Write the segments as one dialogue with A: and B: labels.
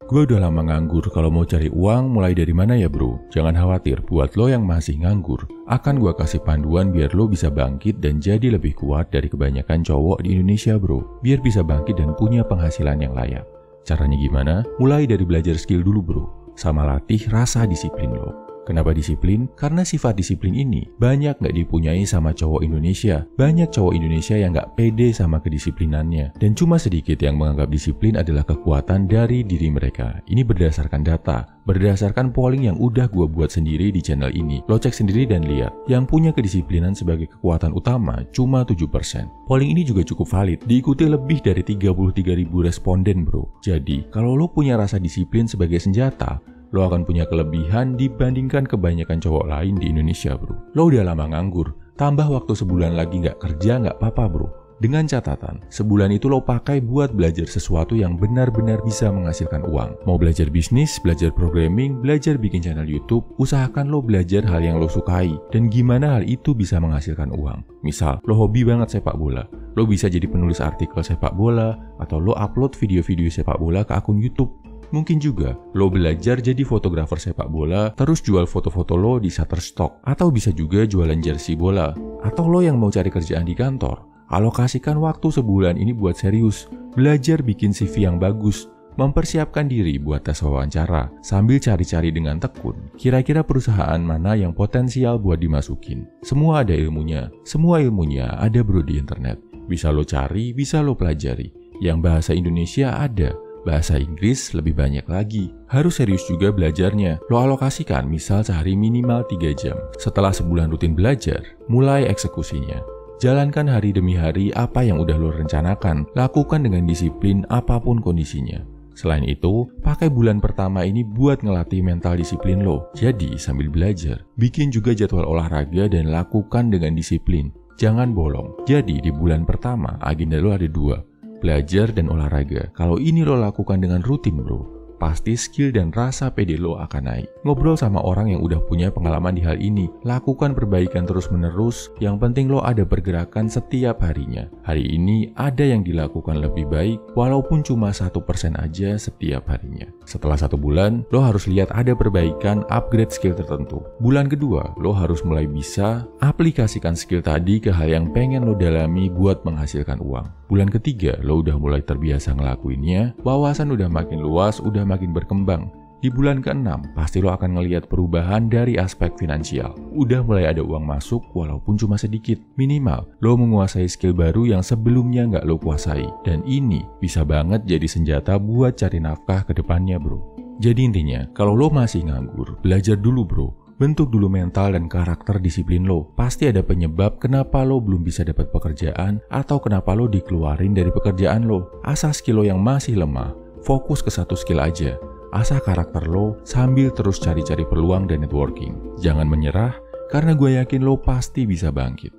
A: Gue udah lama nganggur, kalau mau cari uang mulai dari mana ya bro? Jangan khawatir, buat lo yang masih nganggur, akan gue kasih panduan biar lo bisa bangkit dan jadi lebih kuat dari kebanyakan cowok di Indonesia bro. Biar bisa bangkit dan punya penghasilan yang layak. Caranya gimana? Mulai dari belajar skill dulu bro, sama latih rasa disiplin lo. Kenapa disiplin? Karena sifat disiplin ini banyak nggak dipunyai sama cowok Indonesia. Banyak cowok Indonesia yang nggak pede sama kedisiplinannya. Dan cuma sedikit yang menganggap disiplin adalah kekuatan dari diri mereka. Ini berdasarkan data, berdasarkan polling yang udah gue buat sendiri di channel ini. Lo cek sendiri dan lihat, yang punya kedisiplinan sebagai kekuatan utama cuma 7%. Polling ini juga cukup valid, diikuti lebih dari 33.000 responden bro. Jadi, kalau lo punya rasa disiplin sebagai senjata, lo akan punya kelebihan dibandingkan kebanyakan cowok lain di Indonesia bro. Lo udah lama nganggur, tambah waktu sebulan lagi nggak kerja nggak apa-apa bro. Dengan catatan, sebulan itu lo pakai buat belajar sesuatu yang benar-benar bisa menghasilkan uang. Mau belajar bisnis, belajar programming, belajar bikin channel YouTube, usahakan lo belajar hal yang lo sukai dan gimana hal itu bisa menghasilkan uang. Misal, lo hobi banget sepak bola, lo bisa jadi penulis artikel sepak bola atau lo upload video-video sepak bola ke akun YouTube. Mungkin juga lo belajar jadi fotografer sepak bola, terus jual foto-foto lo di Shutterstock. Atau bisa juga jualan jersey bola. Atau lo yang mau cari kerjaan di kantor, alokasikan waktu sebulan ini buat serius, belajar bikin CV yang bagus, mempersiapkan diri buat tes wawancara, sambil cari-cari dengan tekun, kira-kira perusahaan mana yang potensial buat dimasukin. Semua ada ilmunya, semua ilmunya ada bro di internet. Bisa lo cari, bisa lo pelajari. Yang bahasa Indonesia ada, bahasa Inggris lebih banyak lagi. Harus serius juga belajarnya. Lo alokasikan misal sehari minimal 3 jam. Setelah sebulan rutin belajar, mulai eksekusinya. Jalankan hari demi hari apa yang udah lo rencanakan. Lakukan dengan disiplin apapun kondisinya. Selain itu, pakai bulan pertama ini buat ngelatih mental disiplin lo. Jadi sambil belajar, bikin juga jadwal olahraga dan lakukan dengan disiplin. Jangan bolong. Jadi di bulan pertama agenda lo ada 2. Belajar dan olahraga. Kalau ini lo lakukan dengan rutin bro, pasti skill dan rasa pede lo akan naik. Ngobrol sama orang yang udah punya pengalaman di hal ini. Lakukan perbaikan terus menerus. Yang penting lo ada pergerakan setiap harinya. Hari ini ada yang dilakukan lebih baik, walaupun cuma 1% aja setiap harinya. Setelah 1 bulan, lo harus lihat ada perbaikan, upgrade skill tertentu. Bulan kedua, lo harus mulai bisa aplikasikan skill tadi ke hal yang pengen lo dalami buat menghasilkan uang. Bulan ketiga, lo udah mulai terbiasa ngelakuinnya, wawasan udah makin luas, udah makin berkembang. Di bulan ke-6, pasti lo akan ngelihat perubahan dari aspek finansial. Udah mulai ada uang masuk walaupun cuma sedikit. Minimal, lo menguasai skill baru yang sebelumnya nggak lo kuasai. Dan ini bisa banget jadi senjata buat cari nafkah ke depannya bro. Jadi intinya, kalau lo masih nganggur, belajar dulu bro. Bentuk dulu mental dan karakter disiplin lo. Pasti ada penyebab kenapa lo belum bisa dapat pekerjaan atau kenapa lo dikeluarin dari pekerjaan lo. Asah skill lo yang masih lemah, fokus ke satu skill aja. Asah karakter lo sambil terus cari-cari peluang dan networking. Jangan menyerah, karena gue yakin lo pasti bisa bangkit.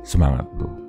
A: Semangat bro.